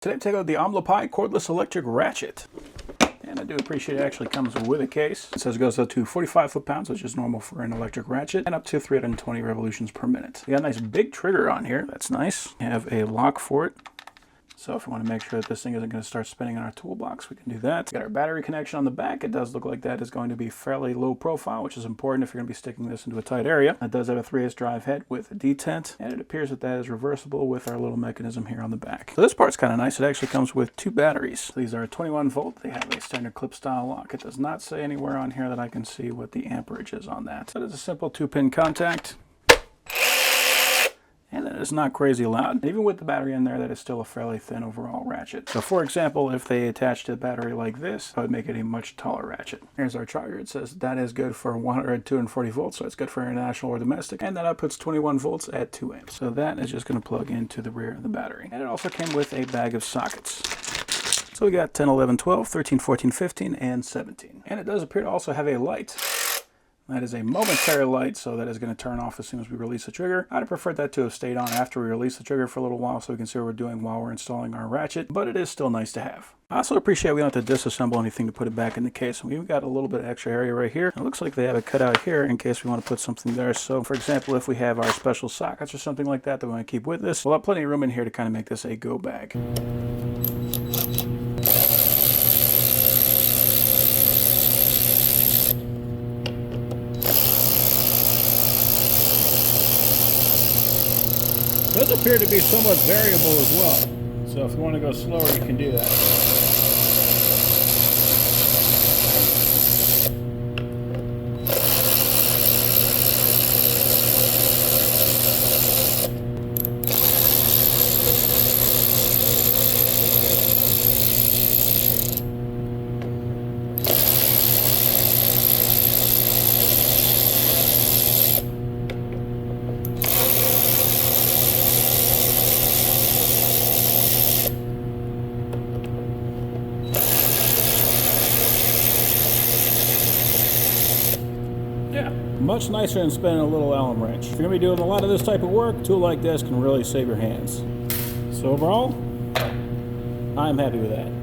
Today we take out the Omlepai cordless electric ratchet. And I do appreciate it actually comes with a case. It says it goes up to 45 foot-pounds, which is normal for an electric ratchet, and up to 320 revolutions per minute. You got a nice big trigger on here. That's nice. You have a lock for it. So if we want to make sure that this thing isn't going to start spinning in our toolbox, we can do that. We got our battery connection on the back. It does look like that is going to be fairly low profile, which is important if you're going to be sticking this into a tight area. It does have a 3/8 drive head with a detent, and it appears that that is reversible with our little mechanism here on the back. So this part's kind of nice. It actually comes with two batteries. So these are 21 volt. They have a standard clip style lock. It does not say anywhere on here that I can see what the amperage is on that. But it's a simple 2-pin contact. And it is not crazy loud. Even with the battery in there, that is still a fairly thin overall ratchet. So for example, if they attached a battery like this, that would make it a much taller ratchet. Here's our charger. It says that is good for 100 240 volts, so it's good for international or domestic. And that outputs 21 volts at 2 amps. So that is just going to plug into the rear of the battery. And it also came with a bag of sockets. So we got 10, 11, 12, 13, 14, 15, and 17. And it does appear to also have a light. That is a momentary light, so that is going to turn off as soon as we release the trigger. I'd have preferred that to have stayed on after we release the trigger for a little while so we can see what we're doing while we're installing our ratchet, but it is still nice to have. I also appreciate we don't have to disassemble anything to put it back in the case. We've got a little bit of extra area right here. It looks like they have it cut out here in case we want to put something there. So for example, if we have our special sockets or something like that that we want to keep with us, we'll have plenty of room in here to kind of make this a go bag. It does appear to be somewhat variable as well. So if you want to go slower, you can do that. Yeah, much nicer than spinning a little Allen wrench. If you're going to be doing a lot of this type of work, a tool like this can really save your hands. So overall, I'm happy with that.